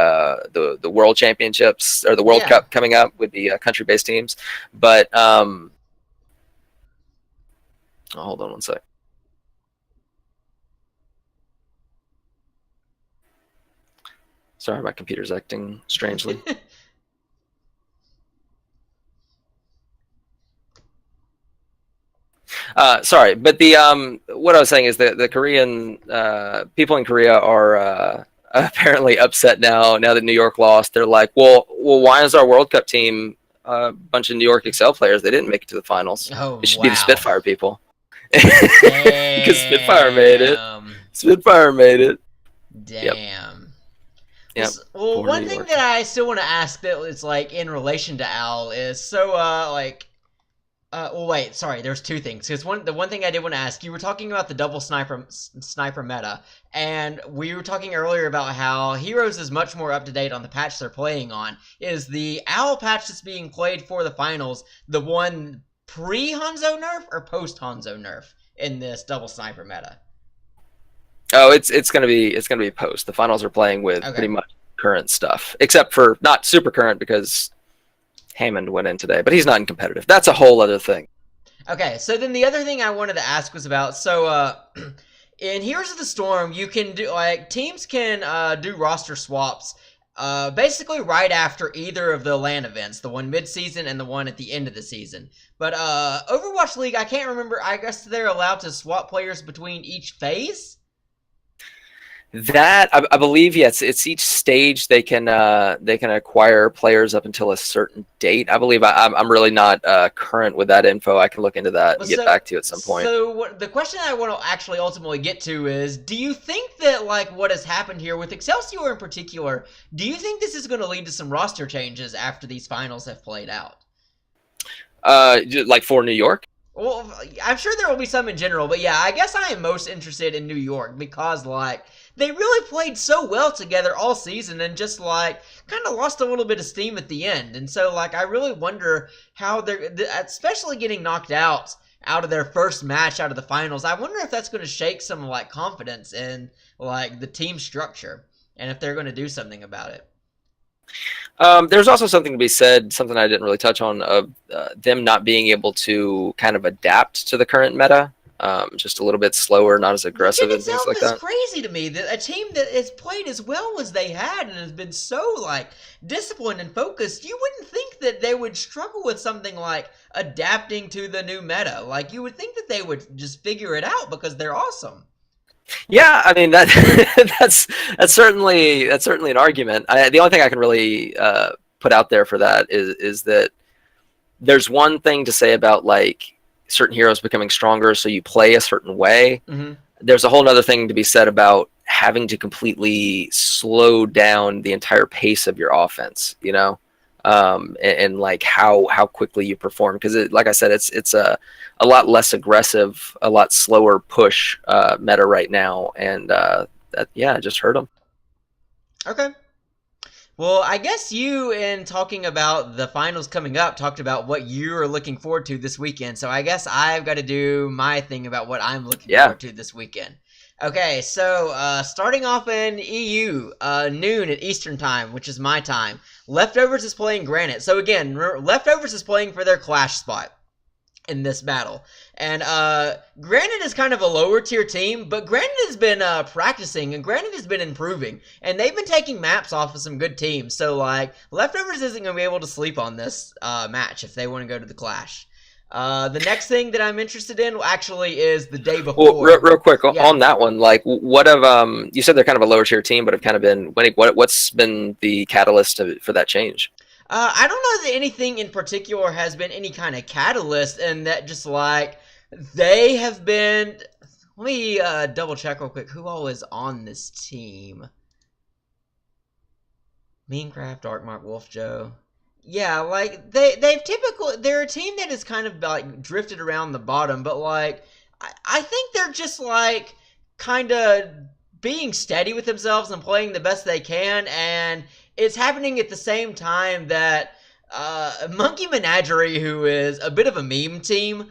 World Championships, or the World Cup coming up with the country-based teams. But hold on one sec. Sorry, my computer's acting strangely. Sorry, but what I was saying is that the Korean people in Korea are apparently upset now that New York lost. They're like, well, why is our World Cup team a bunch of New York Excel players? They didn't make it to the finals. It should be the Spitfire people. Because Spitfire made it. Spitfire made it. Damn. Yep. Well, one thing that I still want to ask that is like in relation to OWL is, so well, wait, sorry, there's two things. Because the one thing I did want to ask, you were talking about the double sniper meta, and we were talking earlier about how Heroes is much more up to date on the patch they're playing on. Is the OWL patch that's being played for the finals the one pre-Hanzo nerf or post-Hanzo nerf in this double sniper meta? Oh, it's gonna be post. The finals are playing with pretty much current stuff, except for not super current because Hammond went in today, but he's not in competitive. That's a whole other thing. Okay, so then the other thing I wanted to ask was about, so in Heroes of the Storm, you can do, like, teams can do roster swaps basically right after either of the LAN events, the one mid-season and the one at the end of the season. But Overwatch League, I can't remember, I guess they're allowed to swap players between each phase? That I believe, yes, it's each stage they can acquire players up until a certain date. I believe I'm really not current with that info. I can look into that and get back to you at some point. So the question I want to actually ultimately get to is, do you think that, like, what has happened here with Excelsior in particular, do you think this is going to lead to some roster changes after these finals have played out? Like for New York? Well, I'm sure there will be some in general, but yeah, I guess I am most interested in New York because, like, they really played so well together all season and just, like, kind of lost a little bit of steam at the end. And so, like, I really wonder how they're, especially getting knocked out of their first match out of the finals, I wonder if that's going to shake some, like, confidence in, like, the team structure and if they're going to do something about it. There's also something to be said, something I didn't really touch on, of them not being able to kind of adapt to the current meta. Just a little bit slower, not as aggressive and things like that. It's crazy to me that a team that has played as well as they had and has been so, like, disciplined and focused, you wouldn't think that they would struggle with something like adapting to the new meta. Like, you would think that they would just figure it out because they're awesome. Yeah, I mean that's certainly an argument. The only thing I can really put out there for that is that there's one thing to say about, like, certain heroes becoming stronger, so you play a certain way. Mm-hmm. There's a whole other thing to be said about having to completely slow down the entire pace of your offense, you know, and like how quickly you perform, because like I said, it's a lot less aggressive, a lot slower push meta right now, and that it just hurt them. Okay. Well, I guess you, in talking about the finals coming up, talked about what you are looking forward to this weekend. So I guess I've got to do my thing about what I'm looking forward to this weekend. Okay, so starting off in EU, noon at Eastern Time, which is my time, Leftovers is playing Granite. So again, Leftovers is playing for their Clash spot in this battle. And Granite is kind of a lower tier team, but Granite has been practicing and Granite has been improving, and they've been taking maps off of some good teams. So, like, Leftovers isn't going to be able to sleep on this match if they want to go to the Clash. The next thing that I'm interested in actually is the day Well, before. real quick Yeah. on that one, like, what have you said they're kind of a lower tier team, but have kind of been winning. What's been the catalyst for that change? I don't know that anything in particular has been any kind of catalyst, and that just like they have been. Let me double check real quick who all is on this team. Minecraft, Darkmark, Wolf Joe. Yeah, like they're a team that has kind of like drifted around the bottom, but like I think they're just like kind of being steady with themselves and playing the best they can, and it's happening at the same time that Monkey Menagerie, who is a bit of a meme team,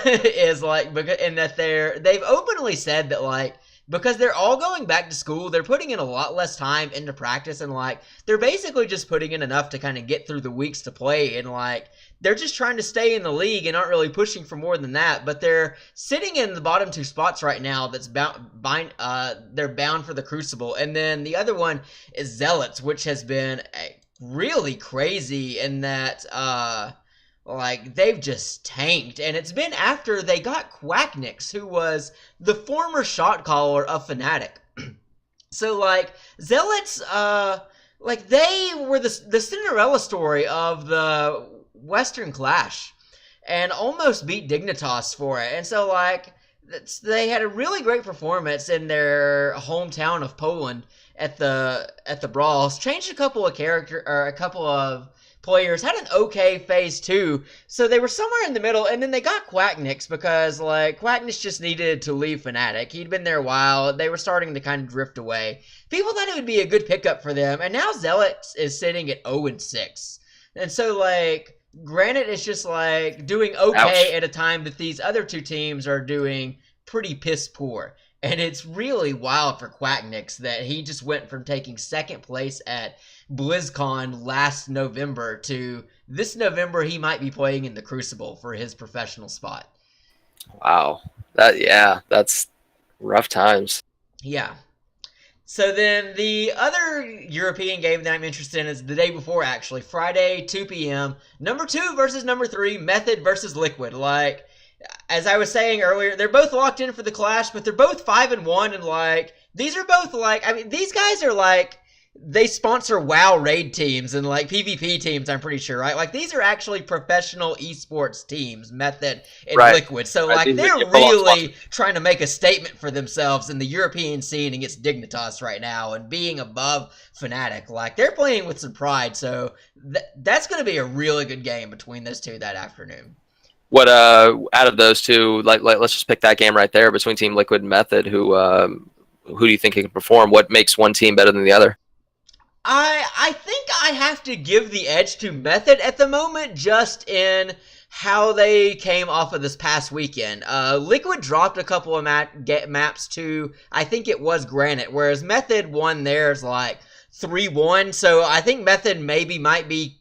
is like because and that they've openly said that like because they're all going back to school, they're putting in a lot less time into practice, and like they're basically just putting in enough to kind of get through the weeks to play, and like they're just trying to stay in the league and aren't really pushing for more than that. But they're sitting in the bottom two spots right now. They're bound for the Crucible, and then the other one is Zealots, which has been really crazy in that like they've just tanked, and it's been after they got Quacknix, who was the former shot caller of Fnatic. So like Zealots, like they were the Cinderella story of the Western Clash, and almost beat Dignitas for it. And so like they had a really great performance in their hometown of Poland at the Brawls. Changed a couple of players, had an okay phase 2, so they were somewhere in the middle, and then they got Quacknix because like Quacknix just needed to leave Fnatic. He'd been there a while, they were starting to kind of drift away. People thought it would be a good pickup for them, and now Zealots is sitting at 0-6. And so like granted, it's just like doing okay Ouch. at a time that these other two teams are doing pretty piss poor. And it's really wild for Quacknix that he just went from taking second place at BlizzCon last November to this November he might be playing in the Crucible for his professional spot. Wow, that's rough times. Yeah. So then the other European game that I'm interested in is the day before, actually, Friday, 2 p.m. Number 2 versus number 3, Method versus Liquid. Like, as I was saying earlier, they're both locked in for the Clash, but they're both 5-1, and like these are both like these guys are like they sponsor WoW raid teams and like PvP teams, I'm pretty sure, right? Like these are actually professional esports teams, Method and Right. Liquid. So Right. like they're really trying to make a statement for themselves in the European scene against Dignitas right now and being above Fnatic. Like they're playing with some pride. So that's going to be a really good game between those two that afternoon. What out of those two, like let's just pick that game right there between Team Liquid and Method. Who do you think can perform? What makes one team better than the other? I think I have to give the edge to Method at the moment, just in how they came off of this past weekend. Liquid dropped a couple of maps to, I think it was Granite, whereas Method won theirs like 3-1. So I think Method might be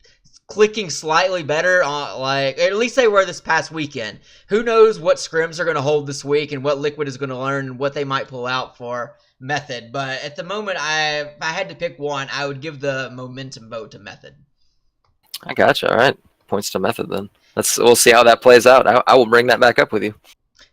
clicking slightly better on, like, at least they were this past weekend. Who knows what scrims are going to hold this week and what Liquid is going to learn and what they might pull out for Method. But at the moment, if I had to pick one, I would give the momentum vote to Method. I gotcha. All right, points to Method then. We'll see how that plays out. I will bring that back up with you.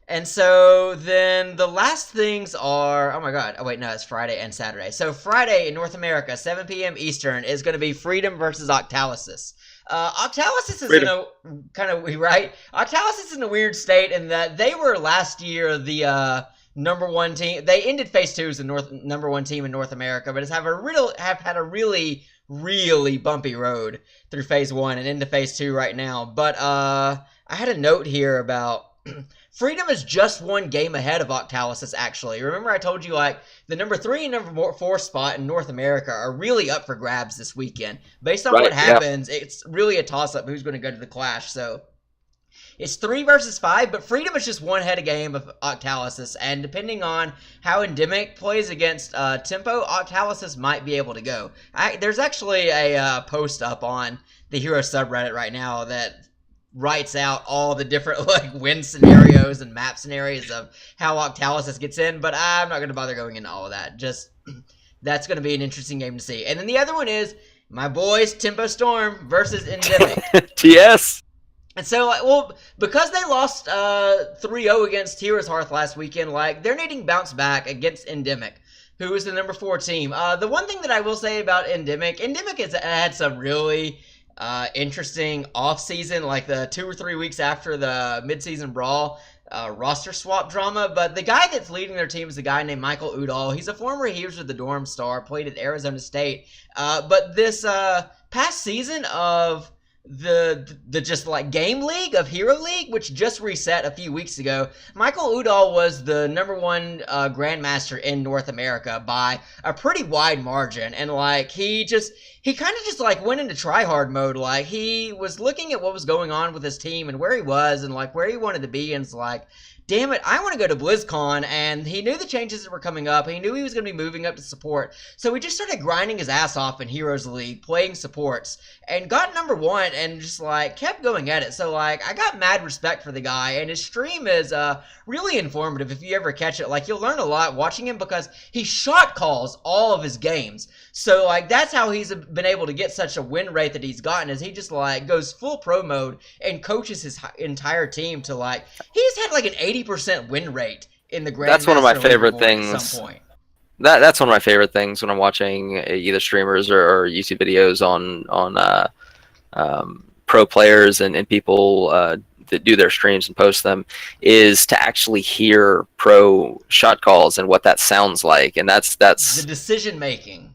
And so then the last things are, oh my god, oh wait, no, it's Friday and Saturday. So Friday in North America, 7 p.m. Eastern, is going to be Freedom versus Octalysis. Octalysis is in a kind of, right? Octalysis is in a weird state in that they were last year the number one team. They ended phase 2 as the number one team in North America, but have had a really, really bumpy road through phase 1 and into phase 2 right now. But I had a note here about Freedom is just one game ahead of Octalysis, actually. Remember I told you, like, the number 3 and number 4 spot in North America are really up for grabs this weekend. Based on what happens, it's really a toss-up who's going to go to the Clash. So it's 3 versus 5, but Freedom is just one head of game of Octalysis, and depending on how Endemic plays against Tempo, Octalysis might be able to go. There's actually a post up on the Hero subreddit right now that writes out all the different like win scenarios and map scenarios of how Octalysis gets in, but I'm not going to bother going into all of that. Just that's going to be an interesting game to see. And then the other one is my boys Tempo Storm versus Endemic. TS. And so, well, because they lost 3-0 against Heroes Hearth last weekend, like, they're needing bounce back against Endemic, who is the number 4 team. The one thing that I will say about Endemic has had some really interesting off-season, like the 2 or 3 weeks after the mid-season brawl, roster swap drama. But the guy that's leading their team is a guy named Michael Udall. He's a former Heroes of the Dorm star, played at Arizona State. But this past season of the just like game league of Hero League, which just reset a few weeks ago, Michael Udall was the #1 grandmaster in North America by a pretty wide margin. And like he kind of just like went into try hard mode. Like he was looking at what was going on with his team and where he was and like where he wanted to be, and it's like, damn it, I want to go to BlizzCon. And he knew the changes that were coming up. He knew he was going to be moving up to support. So he just started grinding his ass off in Heroes League, playing supports, and got #1 and just like kept going at it. So like I got mad respect for the guy, and his stream is really informative if you ever catch it. Like you'll learn a lot watching him because he shot calls all of his games. So like that's how he's been able to get such a win rate that he's gotten, is he just like goes full pro mode and coaches his entire team to like, he's had like an 80% win rate in the Grandmaster. That's one of my favorite things. At some point. That's one of my favorite things when I'm watching either streamers or YouTube videos on pro players and people that do their streams and post them, is to actually hear pro shot calls and what that sounds like, and that's the decision making.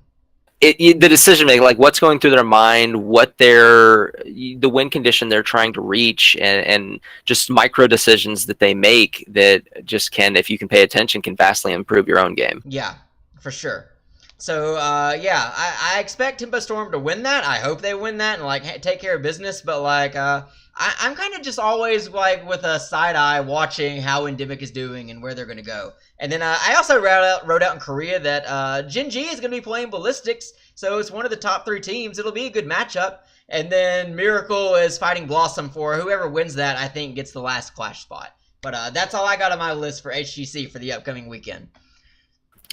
The decision making, like what's going through their mind, what the win condition they're trying to reach, and just micro decisions that they make that just can, if you can pay attention, can vastly improve your own game. Yeah, for sure. So yeah, I expect Tempo Storm to win that. I hope they win that and like take care of business. But like I'm kind of just always like with a side eye watching how Endemic is doing and where they're going to go. And then I also wrote out in Korea that Gen G is going to be playing Ballistics, so it's one of the top 3 teams. It'll be a good matchup. And then Miracle is fighting Blossom for whoever wins that, I think, gets the last Clash spot. But that's all I got on my list for HGC for the upcoming weekend.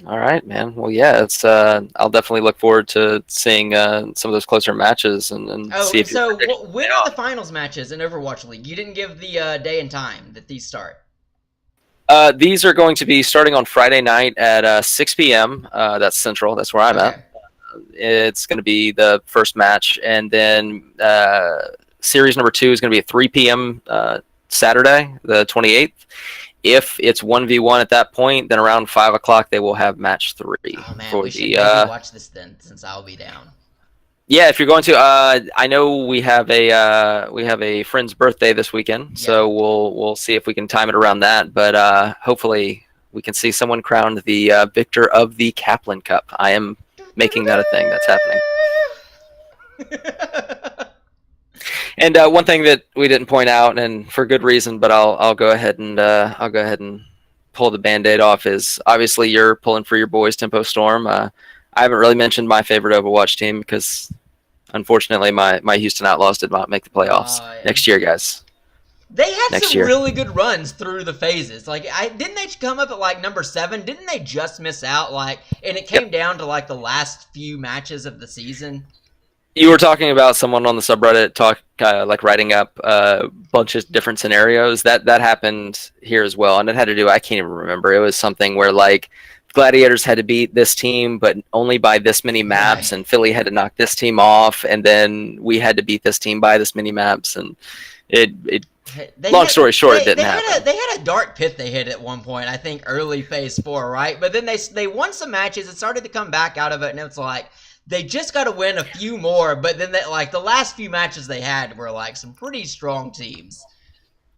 All right, man. Well, yeah, it's I'll definitely look forward to seeing some of those closer matches and see if. So when are the finals matches in Overwatch League? You didn't give the day and time that these start. These are going to be starting on Friday night at 6 p.m. That's Central. That's where I'm at. It's going to be the first match, and then series number 2 is going to be at 3 p.m. Saturday, the 28th. If it's 1v1 at that point, then around 5 o'clock they will have match 3. Oh man, we should maybe watch this then, since I'll be down. Yeah, if you're going to, I know we have a friend's birthday this weekend, so we'll see if we can time it around that. But hopefully we can see someone crowned the victor of the Kaplan Cup. I am making that a thing. That's happening. And one thing that we didn't point out, and for good reason, but I'll go ahead and pull the Band-Aid off, is obviously you're pulling for your boys, Tempo Storm. I haven't really mentioned my favorite Overwatch team because, unfortunately, my Houston Outlaws did not make the playoffs next year, guys. They had some really good runs through the phases. Like, didn't they come up at like number 7? Didn't they just miss out? Like, and it came down to like the last few matches of the season. You were talking about someone on the subreddit like writing up a bunch of different scenarios. That happened here as well, and it had to do, I can't even remember. It was something where like Gladiators had to beat this team, but only by this many maps, and Philly had to knock this team off, and then we had to beat this team by this many maps, and long story short, it didn't happen. They had a dark pit they hit at one point, I think early phase 4, right? But then they won some matches and started to come back out of it, and it's like, they just got to win a few more, but then like the last few matches they had were like some pretty strong teams.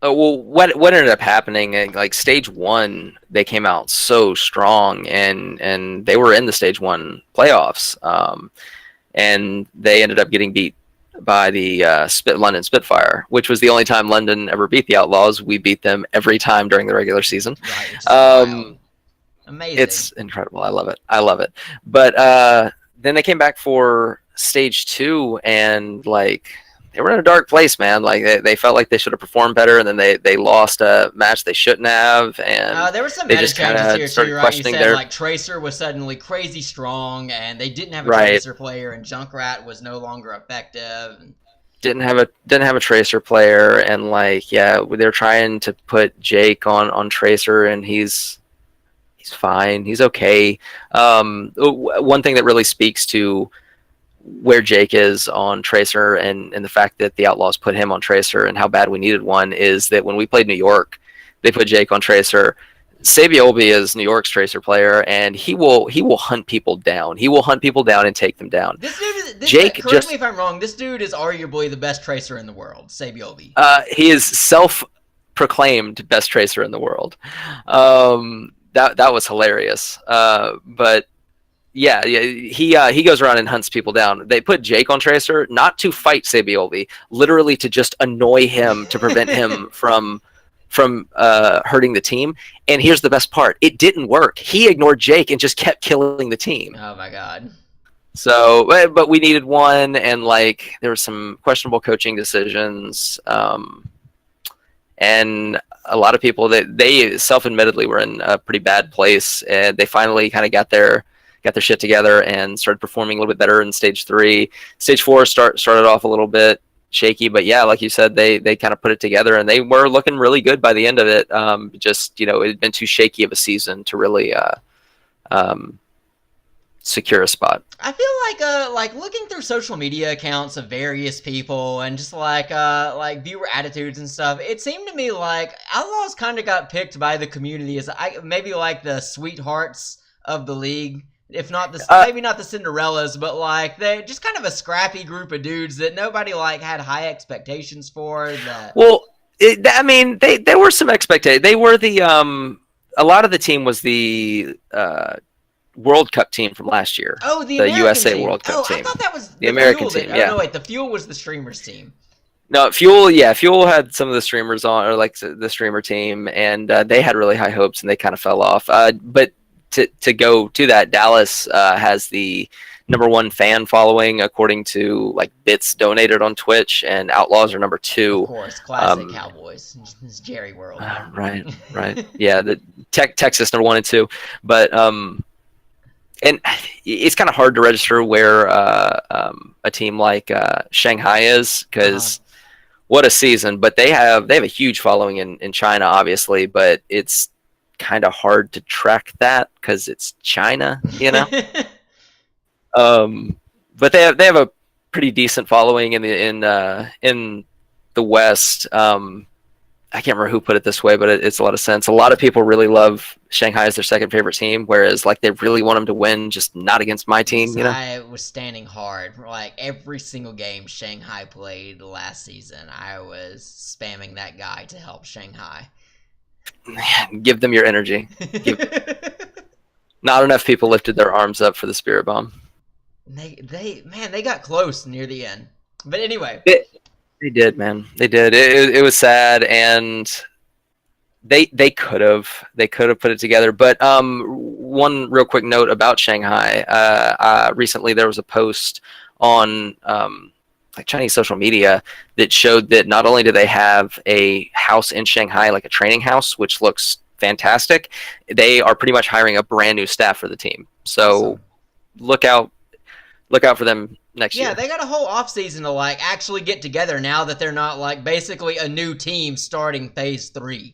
Well, what ended up happening? Like stage 1, they came out so strong, and they were in the stage 1 playoffs, and they ended up getting beat by the London Spitfire, which was the only time London ever beat the Outlaws. We beat them every time during the regular season. Right, amazing. It's incredible. I love it. But then they came back for stage 2, and like they were in a dark place, man. Like they felt like they should have performed better, and then they lost a match they shouldn't have, and there were some they meta just kind changes of started here too, right? questioning You said their like Tracer was suddenly crazy strong, and they didn't have a Tracer player, and Junkrat was no longer effective. And didn't have a Tracer player, and like yeah, they're trying to put Jake on Tracer, and he's fine, he's okay. One thing that really speaks to where Jake is on Tracer and the fact that the Outlaws put him on Tracer and how bad we needed one is that when we played New York, they put Jake on Tracer. Sabiolbi is New York's Tracer player, and he will hunt people down. He will hunt people down and take them down. Jake, correct me if I'm wrong, this dude is arguably the best Tracer in the world, Sabiolbi. He is self-proclaimed best Tracer in the world. That was hilarious. But yeah, he goes around and hunts people down. They put Jake on Tracer not to fight Sabiolbi, literally to just annoy him, to prevent him from hurting the team. And here's the best part: it didn't work. He ignored Jake and just kept killing the team. Oh my god. So, but we needed one, and like there were some questionable coaching decisions, and a lot of people that they self-admittedly were in a pretty bad place, and they finally kind of got their shit together and started performing a little bit better in stage 3. Stage 4 started off a little bit shaky, but yeah, like you said, they kind of put it together, and they were looking really good by the end of it. Just it had been too shaky of a season to really secure a spot. I feel like looking through social media accounts of various people and just like viewer attitudes and stuff, it seemed to me like Outlaws kind of got picked by the community as maybe like the sweethearts of the league. If not maybe not the Cinderellas, but like they're just kind of a scrappy group of dudes that nobody like had high expectations for. Well, there were some expectations. They were the a lot of the team was the World Cup team from last year. Oh, the USA team. World Cup team. I thought that was the American team. Yeah. Oh, no, wait, the Fuel was the streamers team. No, Fuel had some of the streamers on, or like the streamer team, and they had really high hopes, and they kind of fell off. But to go to that, Dallas has the #1 fan following according to like bits donated on Twitch, and Outlaws are #2. Of course, classic Cowboys. It's Jerry World. Right. Yeah, the Texas #1 and 2, but and it's kind of hard to register where a team like Shanghai is, because what a season. But they have a huge following in China, obviously, but it's kind of hard to track that because it's China, but they have a pretty decent following in the West. I can't remember who put it this way, but it's a lot of sense. A lot of people really love Shanghai as their second favorite team, whereas like they really want them to win, just not against my team. I was standing hard for like every single game Shanghai played last season. I was spamming that guy to help Shanghai. Give them your energy. Not enough people lifted their arms up for the Spirit Bomb. They got close near the end. But anyway. They did, man. They did. It was sad, and they could have put it together. But one real quick note about Shanghai. Recently, there was a post on like Chinese social media that showed that not only do they have a house in Shanghai, like a training house, which looks fantastic, they are pretty much hiring a brand new staff for the team. So look out for them next year. Yeah, they got a whole off season to like actually get together now that they're not like basically a new team starting phase 3.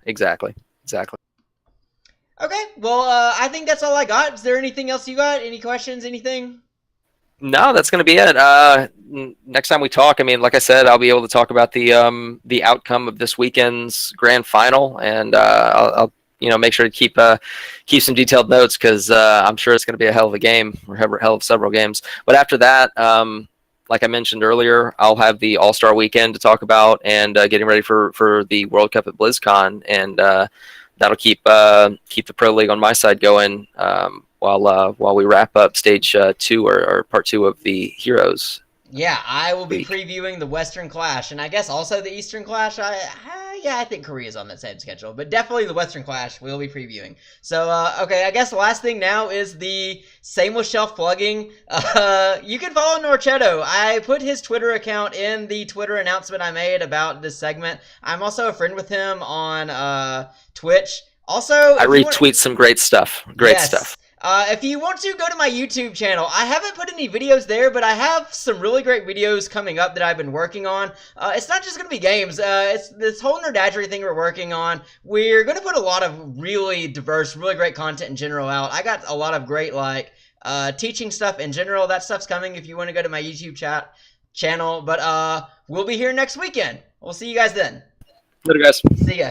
Exactly. Okay, well, I think that's all I got. Is there anything else you got? Any questions? Anything? No, that's going to be it. Next time we talk, I mean, like I said, I'll be able to talk about the outcome of this weekend's grand final, and I'll make sure to keep some detailed notes, because I'm sure it's going to be a hell of a game, or hell of several games. But after that, like I mentioned earlier, I'll have the All-Star weekend to talk about, and getting ready for the World Cup at BlizzCon, and that'll keep the Pro League on my side going while we wrap up stage 2 or part 2 of the Heroes. Yeah, I will be previewing the Western Clash, and I guess also the Eastern Clash. I think Korea's on that same schedule, but definitely the Western Clash we'll be previewing. So, okay, I guess the last thing now is the Shameless Shelf plugging. You can follow Norcetto. I put his Twitter account in the Twitter announcement I made about this segment. I'm also a friend with him on Twitch. Also, I retweet some great stuff. Great stuff. If you want to, go to my YouTube channel. I haven't put any videos there, but I have some really great videos coming up that I've been working on. It's not just going to be games. It's this whole nerdagery thing we're working on. We're going to put a lot of really diverse, really great content in general out. I got a lot of great, like, teaching stuff in general. That stuff's coming if you want to go to my YouTube channel. But we'll be here next weekend. We'll see you guys then. Later, guys. See ya.